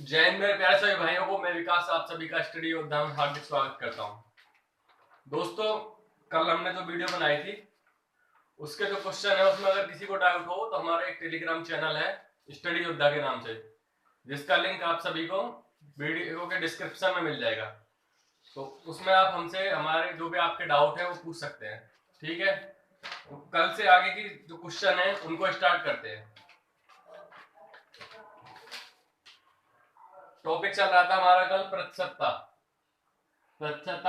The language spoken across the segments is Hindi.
जय हिंद मेरे प्यारे सभी भाइयों को। मैं विकास आप सभी का स्टडी योद्धा में हार्दिक स्वागत करता हूं। दोस्तों, कल हमने जो वीडियो बनाई थी उसके जो क्वेश्चन है उसमें अगर किसी को डाउट हो तो हमारा एक टेलीग्राम चैनल है स्टडी योद्धा के नाम से, जिसका लिंक आप सभी को वीडियो के डिस्क्रिप्शन में मिल जाएगा। तो उसमें आप हमसे हमारे जो भी आपके डाउट है वो पूछ सकते हैं। ठीक है, तो कल से आगे की जो क्वेश्चन है उनको स्टार्ट करते हैं। टॉपिक चल रहा था हमारा कल प्रतिशतता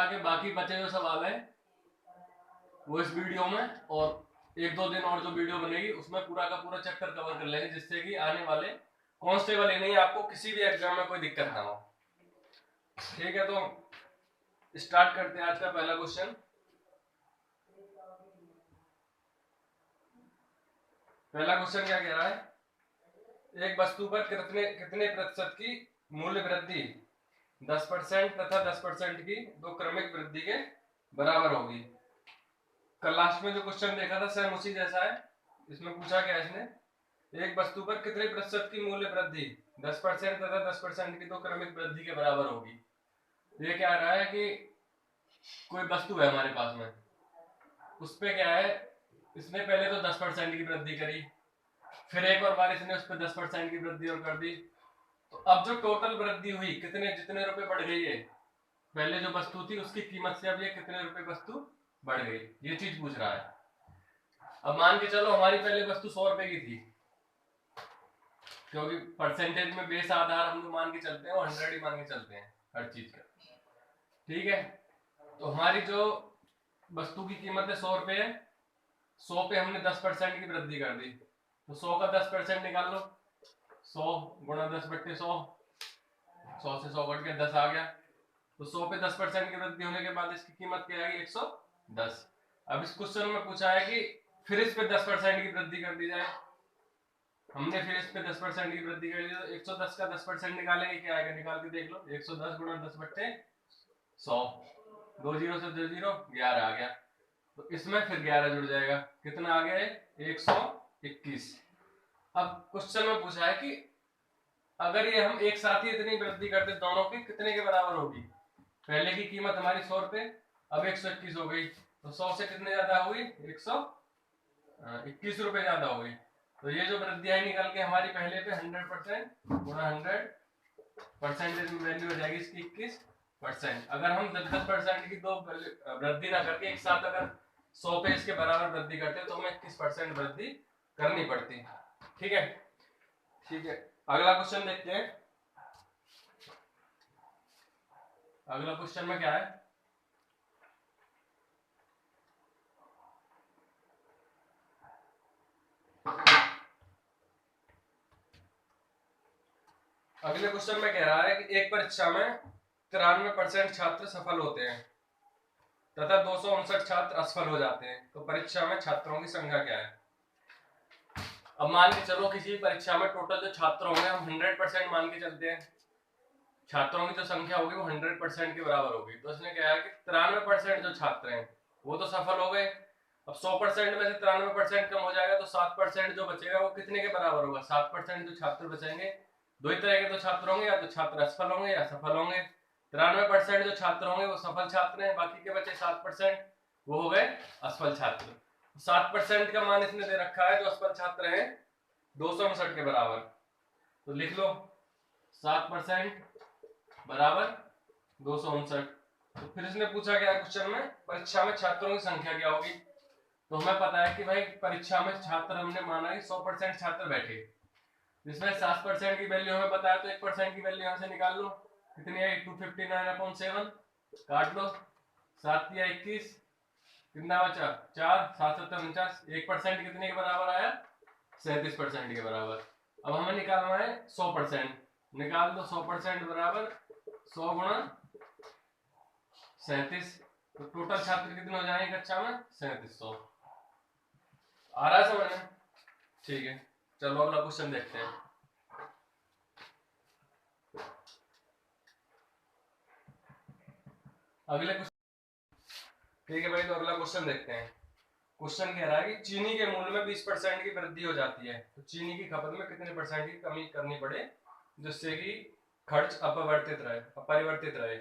के बाकी बचे जो सवाल है वो इस वीडियो में और एक दो दिन और जो वीडियो बनेगी उसमें पूरा का पूरा चैप्टर कवर कर लेंगे, जिससे कि आने वाले कांस्टेबल ही नहीं आपको किसी भी एग्जाम में कोई दिक्कत ना हो। ठीक है, तो स्टार्ट करते हैं आज का पहला क्वेश्चन। पहला क्वेश्चन क्या कह रहा है, एक वस्तु पर कितने कितने प्रतिशत की मूल्य वृद्धि 10% तथा 10% की दो क्रमिक वृद्धि के बराबर होगी। कल लास्ट में जो क्वेश्चन देखा था सेम उसी जैसा है। इसमें पूछा क्या इसने, एक वस्तु पर कितने प्रतिशत की मूल्य वृद्धि 10% तथा 10% की दो क्रमिक वृद्धि के बराबर होगी। ये क्या रहा है कि कोई वस्तु है हमारे पास में, उस पे क्या है, इसने पहले तो 10% की वृद्धि करी, फिर एक और बार इसने उस पर 10% की वृद्धि और कर दी। तो अब जो टोटल वृद्धि हुई, कितने जितने रुपए बढ़ गई है, पहले जो वस्तु थी उसकी कीमत से अब ये कितने रुपए वस्तु बढ़ गई, ये चीज पूछ रहा है। अब मान के चलो हमारी पहले वस्तु 100 रुपए की थी, क्योंकि परसेंटेज में बेस आधार हम जो मान के चलते हैं वो 100 ही मान के चलते हैं हर चीज का। ठीक है, तो हमारी जो वस्तु की कीमत है 100 रुपए है, 100 पे हमने 10% की वृद्धि कर दी, तो 100 का 10% निकाल लो, 100 गुणा 10/100, 100 से 100 कट के 10 आ गया। तो 100 पे 10% की वृद्धि होने के बाद इसकी कीमत क्या आएगी, 110। अब इस क्वेश्चन में पूछा है कि फिर इस पे 10% की वृद्धि कर दी जाए। हमने फिर इस पे 10% की वृद्धि कर दी, तो 110 का 10% निकालेंगे, क्या आएगा निकाल के देख लो, 110 गुणा 10/100, दो जीरो से दो जीरो 11 आ गया। तो इसमें फिर 11 जुड़ जाएगा, कितना आ गया, 121। अब क्वेश्चन में पूछा है कि अगर ये हम एक साथ ही इतनी वृद्धि करते दोनों की कितने के बराबर होगी। पहले की कीमत हमारी 100 रुपए, अब 121 हो गई, तो 100 से कितने ज्यादा हुई, 121 रुपए ज्यादा हो गई। तो ये जो वृद्धियां निकल के हमारी पहले पे 100% गुणा 100 परसेंटेज में वैल्यू हो जाएगी इसकी 21%। अगर हम 10% की दो वृद्धि ना करके एक साथ अगर 100 पे इसके बराबर वृद्धि करते तो हमें 21% वृद्धि करनी पड़ती। ठीक है, ठीक है, अगला क्वेश्चन देखते हैं। अगला क्वेश्चन में क्या है, अगले क्वेश्चन में कह रहा है कि एक परीक्षा में 93% छात्र सफल होते हैं तथा 259 छात्र असफल हो जाते हैं, तो परीक्षा में छात्रों की संख्या क्या है। अब मान के चलो किसी परीक्षा में टोटल जो छात्र होंगे हम 100% मान के चलते हैं, छात्रों की जो संख्या होगी वो 100% के बराबर होगी। तो इसने कहा है कि 93% जो छात्र हैं वो तो सफल हो गए। अब 100% में से 93% कम हो जाएगा, तो 7% जो बचेगा वो कितने के बराबर होगा, 7% जो छात्र बचेंगे, दो ही तरह के तो छात्र होंगे, या तो छात्र असफल होंगे या सफल होंगे। 93% जो छात्र होंगे वो सफल छात्र हैं, बाकी के बचे 7% वो हो गए असफल छात्र। 7% का मान इसने दे रखा है, जो असफल छात्र हैं 259 के बराबर। तो लिख लो 7% बराबर 259। तो फिर इसने पूछा क्या क्वेश्चन में, परीक्षा में छात्रों की संख्या क्या होगी। तो हमें पता है कि भाई परीक्षा में छात्र हमने माना कि 100% छात्र बैठे, जिसमें 7% की वैल्यू हमें बताया, तो 1% की वैल्यू यहां से निकाल लो, कितनी आई 259/7, काट लो, 7 या 21, कितना बचा 4, 7 7 1% कितने के बराबर आया, 37% के बराबर। अब हमें निकालना है 100%, निकाल दो 100% बराबर 100 गुणा 37, तो टोटल छात्र कितने हो जाएंगे कक्षा में 3700। आ रहा है समझ में, ठीक है, चलो अगला क्वेश्चन देखते हैं। अगले क्वेश्चन, ठीक है भाई, तो अगला क्वेश्चन देखते हैं। क्वेश्चन कह रहा है कि चीनी के मूल्य में 20% की वृद्धि हो जाती है, तो चीनी की खपत में कितने परसेंट की कमी करनी पड़े जिससे कि खर्च अपरिवर्तित रहे।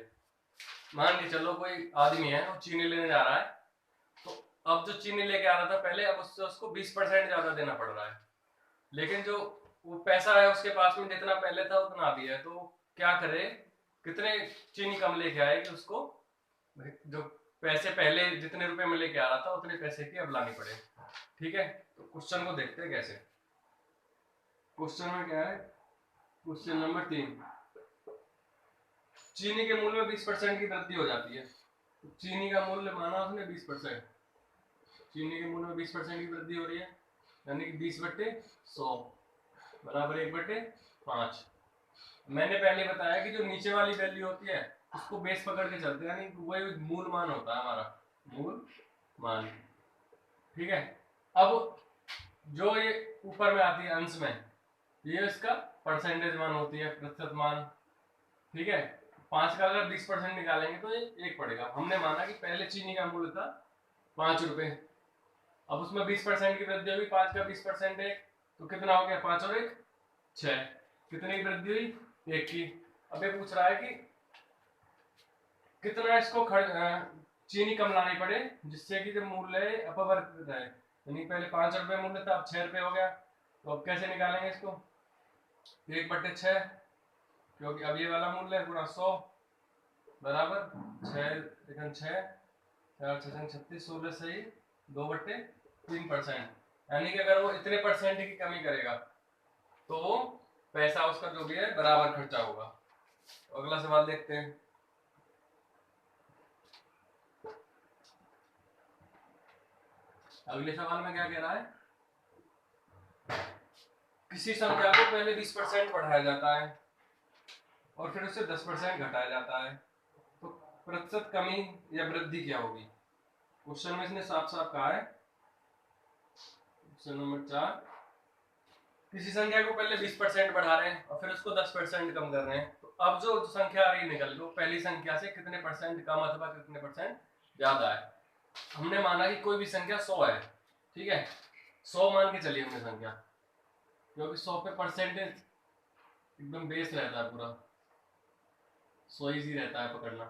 मान के चलो कोई आदमी है वो चीनी लेने जा रहा है, तो अब जो चीनी लेके आ रहा था पहले, अब उससे उसको 20% ज्यादा देना पड़ रहा है, लेकिन जो वो पैसा है उसके पास में जितना पहले था उतना भी है, तो क्या करे, कितने चीनी कम लेके आए कि उसको जो पैसे पहले जितने रुपए में लेके आ रहा था उतने पैसे की अब लानी पड़े। ठीक है, तो क्वेश्चन को देखते हैं कैसे। क्वेश्चन में क्या है, क्वेश्चन नंबर 3, चीनी के मूल्य में 20% की वृद्धि हो जाती है। तो चीनी का मूल्य माना उसने 20%, चीनी के मूल्य में 20% की वृद्धि हो रही है, यानी कि 20/100 बराबर 1/5। मैंने पहले बताया कि जो नीचे वाली वैल्यू होती है उसको बेस पकड़ के चलते हैं, यानी वही मूल मान होता है हमारा, मूल मान। ठीक है, अब जो ये ऊपर में आती है अंश में, ये इसका परसेंटेज मान होती है, प्रतिशत मान। ठीक है, 5 का अगर 20% निकालेंगे तो ये 1 पड़ेगा। हमने माना कि पहले चीनी का मूल्य था 5 रुपए, अब उसमें 20% की वृद्धि होगी, 5 का 20% 1, तो कितना हो गया, 5 और 1 6, कितने की वृद्धि हुई, 1 की। अब ये पूछ रहा है कि कितना इसको चीनी कम लानी पड़े जिससे कि जो मूल्य अपवर्तित रहे, यानी पहले 5 रुपए मूल्य था, अब 6 रुपए हो गया। तो अब कैसे निकालेंगे इसको, 1/6, क्योंकि अब ये वाला मूल्य है, गुणा 100 बराबर 6 4 6 36 16 से ही 2/3%, यानी कि अगर वो इतने परसेंट की कमी करेगा तो वो पैसा उसका जो भी है बराबर खर्चा होगा। तो अगला सवाल देखते हैं। अगले सवाल में क्या कह रहा है, किसी संख्या को पहले 20% बढ़ाया जाता है और फिर उसे 10% घटाया जाता है, तो प्रतिशत कमी या वृद्धि क्या होगी। क्वेश्चन में इसने साफ साफ कहा है, क्वेश्चन नंबर 4, किसी संख्या को पहले 20% बढ़ा रहे हैं और फिर उसको 10% कम कर रहे हैं, तो अब जो संख्या आ रही निकल वो पहली संख्या से कितने परसेंट कम अथवा कितने परसेंट ज्यादा है। हमने माना कि कोई भी संख्या 100 है, ठीक है, 100 मान के चलिए हमने संख्या, क्योंकि 100 पे परसेंटेज एकदम बेस रहता है पूरा, 100 इजी रहता है पकड़ना।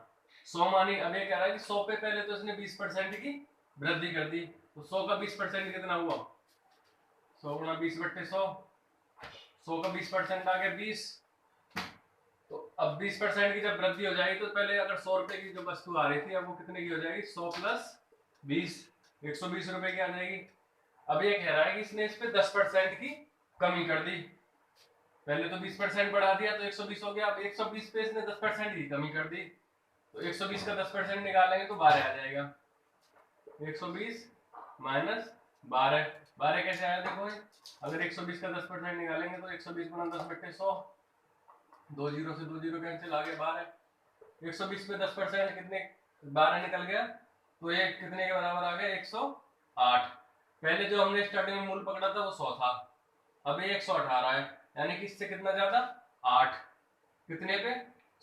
100 मानी, अब ये कह रहा है कि 100 पे पहले तो इसने 20% की वृद्धि कर दी, तो 100 का 20% कितना हुआ, 100 गुणा 20/100, 100 का 20% आ गया 20। तो अब 20% की जब वृद्धि हो जाएगी तो पहले अगर 100 रुपए की जो वस्तु आ रही थी अब वो कितने की हो जाएगी, 100 प्लस 20 120 रुपए की आ जाएगी। अब ये कह रहा है कि इसने इस पे 10% की कमी कर दी, पहले तो 20% बढ़ा दिया तो 120 हो गया, अब 120 पे इसने 10% की कमी कर दी, तो 120 का 10% निकालेंगे तो 12 आ जाएगा, 120 माइनस 12, 12 कैसे आया देखो, अगर 120 का 10% निकालेंगे तो 120 गुना 10/100, 2 जीरो से 2 जीरो कैंसिल, आ गए 12, 120 पे 10% कितने, 12 निकल गया, तो ये कितने के बराबर आ गया, 108। पहले जो हमने स्टार्टिंग में मूल पकड़ा था वो 100 था, अब ये 118 है, यानी कि इससे कितना ज्यादा, 8, कितने पे,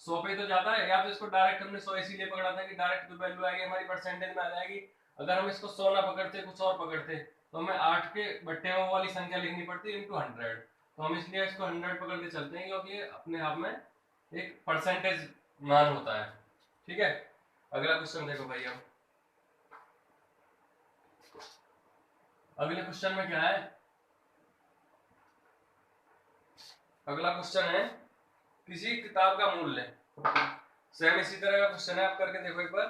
100 पे तो ज्यादा है। या तो इसको डायरेक्ट हमने 100 इसीलिए पकड़ा था कि डायरेक्ट जो वैल्यू आएगी हमारी परसेंटेज में आ जाएगी। अगर हम इसको 100 ना पकड़ते कुछ और पकड़ते तो हमें 8 के बट्टे में वाली संख्या लिखनी पड़ती है इंटू 100, तो हम इसलिए इसको 100 पकड़ के चलते हैं क्योंकि ये अपने आप में एक परसेंटेज मान होता है। ठीक है, अगला क्वेश्चन देखो भाई, अब अगले क्वेश्चन में क्या है, अगला क्वेश्चन है किसी किताब का मूल्य, सेम इसी तरह का क्वेश्चन है, आप करके देखो एक बार।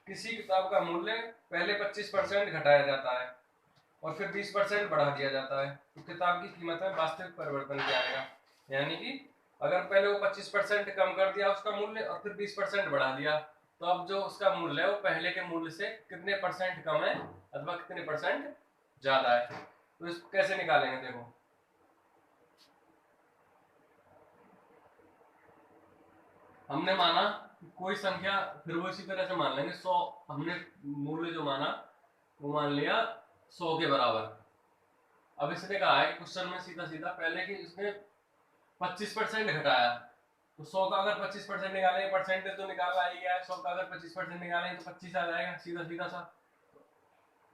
किसी किताब का मूल्य पहले 25% घटाया जाता है और फिर 20% बढ़ा दिया जाता है, तो किताब की कीमत में वास्तविक परिवर्तन क्या आएगा। यानी कि अगर पहले वो 25% कम कर दिया उसका मूल्य और फिर 20% बढ़ा दिया, तो अब जो उसका मूल्य है वो पहले के मूल्य से कितने परसेंट कम है अथवा कितने परसेंट ज्यादा है। तो इसको कैसे निकालेंगे देखो, हमने माना कोई संख्या, फिर वो इसी तरह से मान लेंगे 100, हमने मूल्य जो माना वो मान लिया 100 के बराबर। अब इसने कहा है क्वेश्चन में सीधा सीधा पहले कि इसने 25% घटाया, तो 100 का अगर 25% निकालेंगे, परसेंटेज तो निकालना ही है, 100 का अगर 25% निकालेंगे तो 25 आ जाएगा, सीधा सीधा सा।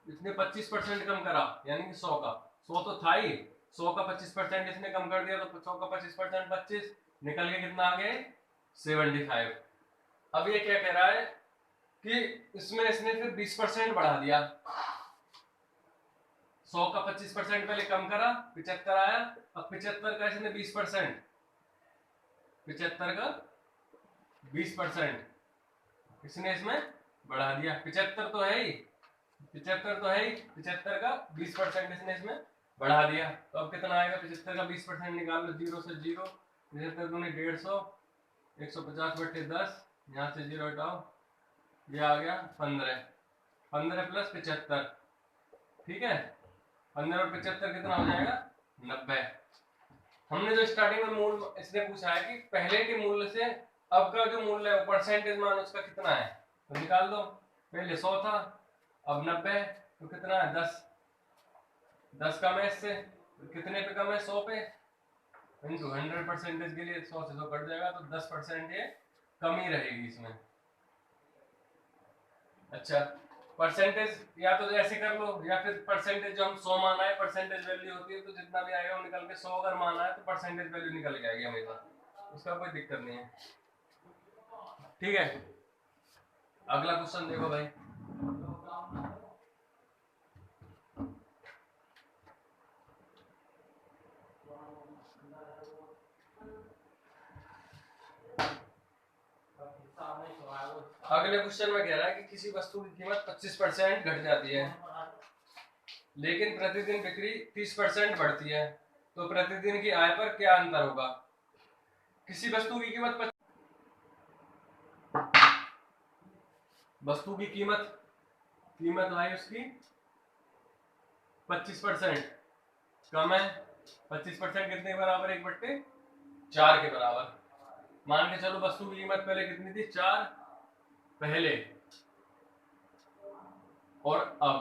इसने 25% कम करा, यानी कि 100 का 100 तो था ही, 100 का 25% इसने कम कर दिया तो 100 का 25% 25, निकल के कितना आ गया 75। अब ये क्या कह रहा है कि इसमें इसने फिर 20% बढ़ा दिया, 100 का 25% पहले कम करा, 75 आया। अब 75 का इसने 20%, 75 का 20% इसने इसमें बढ़ा दिया। 75 तो है ही, 75 तो है ही, 75 का 20% इसने इसमें बढ़ा दिया। तो अब कितना आएगा, 75 का 20% निकाल लो, 0 से 0, 75 दूनी 150, 150 बटे 10, यहाँ से 0 हटाओ, ये आ गया 15, 15 प्लस 75, ठीक है। 15 और 75 कितना हो जाएगा 90। हमने जो स्टार्टिंग में मूल इसने पूछा है कि पहले के मूल्य से अब का जो मूल्य है परसेंटेज मान उसका कितना है, तो निकाल दो। पहले 100 था, अब 90 है, तो कितना है 10, 10 कम है इससे, तो कितने पे कम है 100 पे, इनटू 100% के लिए 100 से 100 कट जाएगा, तो 10% ये कमी रहेगी इसमें। अच्छा, परसेंटेज या तो ऐसे कर लो, या फिर परसेंटेज जो हम 100 माना है, परसेंटेज वैल्यू होती है, तो जितना भी आएगा वो निकल के 100 अगर माना है तो परसेंटेज वैल्यू निकल के आएगी हमेशा, उसका कोई दिक्कत नहीं है, ठीक है। अगला क्वेश्चन देखो भाई, अगले क्वेश्चन में कह रहा है कि किसी वस्तु की कीमत 25% घट जाती है लेकिन प्रतिदिन बिक्री 30% बढ़ती है, तो प्रतिदिन की आय पर क्या अंतर होगा। किसी वस्तु की कीमत कीमत आई उसकी 25% कम है, 25% कितने के बराबर, 1/4 के बराबर। मान के चलो वस्तु की कीमत पहले कितनी थी 4 पहले, और अब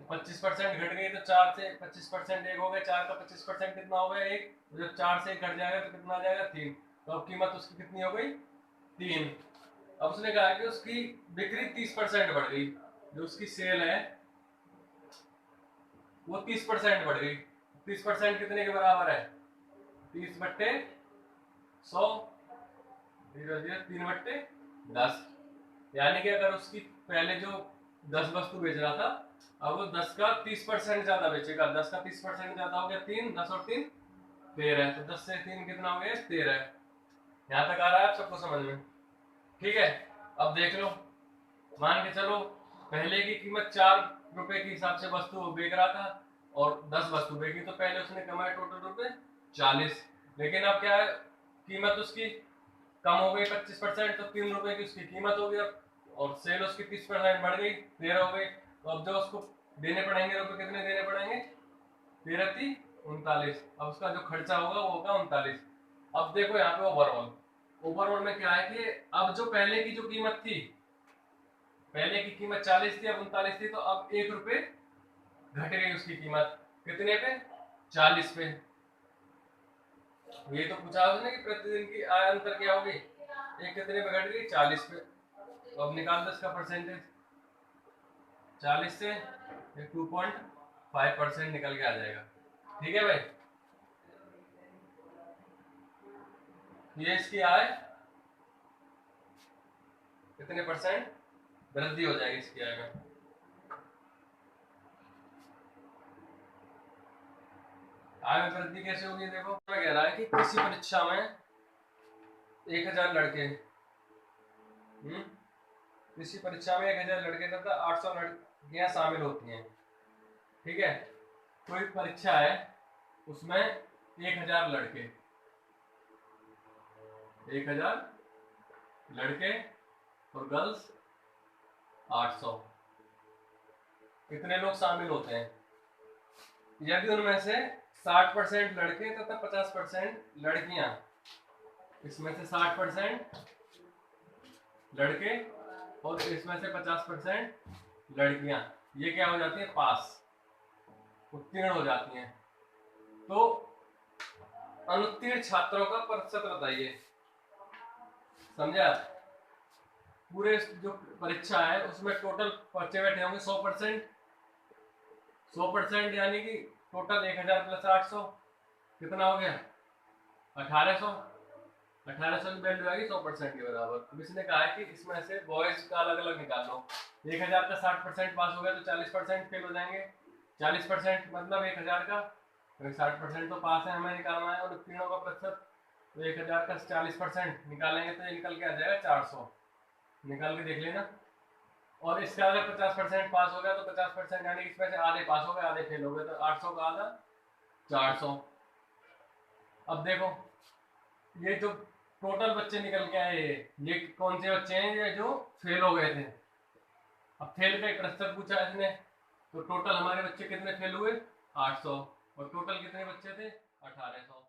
25% घट गई, तो 4 से 25% 1 हो गया, 4 का 25% कितना हो गया 1, जब 4 से 1 घट जाएगा तो कितना आ जाएगा 3, तो अब कीमत उसकी कितनी हो गई 3। अब उसने कहा कि उसकी बिक्री 30% बढ़ गई, जो उसकी सेल है वो 30% बढ़ गई। 30% कितने के बराबर है 30/100, 3/10, यानी कि अगर उसकी पहले जो 10 वस्तु बेच रहा था, अब वो 10 का 30% ज्यादा बेचेगा, 10 का 30% ज्यादा हो गया 3, 10 और 3 13, तो 10 से 3 कितना हो गया 13। यहाँ तक आ रहा है आप सबको समझ में, ठीक है। अब देख लो, मान के चलो पहले की कीमत 4 रुपए के हिसाब से वस्तु बेच रहा था और 10 वस्तु बेची, तो पहले उसने कमाए टोटल रुपए 40, लेकिन अब क्या है कीमत उसकी कम हो गई 25%, तो 3 रुपए की उसकी कीमत हो गई, और सेल उसकी 30% बढ़ गई 13 हो गई, तो अब जो उसको देने पड़ेंगे रुपए कितने देने पड़ेंगे 13 × 39, अब उसका जो खर्चा होगा वो होगा 39। अब देखो यहाँ पे ओवरऑल में क्या है कि अब जो पहले की जो कीमत थी, पहले की कीमत 40 थी, अब 39 थी, तो अब 1 रुपए घट गई उसकी कीमत, कितने पे 40 पे। ये तो पूछा उसने कि प्रतिदिन की आय अंतर क्या होगी, एक कितने पे घट गई 40 पे, तो अब निकाल दो इसका परसेंटेज, 40 से 2.5% निकल के आ जाएगा, ठीक है भाई। ये इसकी आय कितने परसेंट वृद्धि हो जाएगी इसकी आय में। आय में वृद्धि कैसे होगी, देखो मैं कह रहा है कि किसी परीक्षा में 1000 लड़के, किसी परीक्षा में 1000 लड़के तथा 800 लड़कियां शामिल होती हैं, ठीक है। कोई परीक्षा है उसमें 1000 लड़के, 1000 लड़के और गर्ल्स 800, कितने लोग शामिल होते हैं। यदि उनमें से 60% लड़के तथा 50% लड़कियां, इसमें से 60% लड़के और इसमें से 50% लड़कियां, ये क्या हो जाती है पास, उत्तीर्ण हो जाती हैं, तो अनुत्तीर्ण छात्रों का प्रतिशत बताइए, समझा। पूरे जो परीक्षा है उसमें टोटल पर्चे बैठे होंगे 100%, 100% यानी कि टोटल 1000 + 800 कितना हो गया 1800 1800 की वैल्यू आएगी 100% के बराबर। अब इसने कहा है कि इसमें से बॉयज का अलग अलग निकाल लो। 1000 का 60% पास हो गया तो 40% फेल हो जाएंगे। 40% मतलब 1000 का, तो 60% तो पास है, हमें निकालना है। और उत्तीर्णों का प्रतिशत, तो 1000 का 40% निकालेंगे तो ये निकल के आ जाएगा 400। निकाल के देख लेना। और इसका अगर 50% पास हो गया तो 50% यानी कि इसमें से आधे पास हो गए आधे फेल हो गए, तो 800 का आधा 400। अब देखो ये जो टोटल बच्चे निकल के आए, ये कौन से बच्चे हैं, ये जो फेल हो गए थे। अब फेल का एक प्रतिशत पूछा इसने, तो टोटल हमारे बच्चे कितने फेल हुए, 800। और टोटल कितने बच्चे थे, 1800।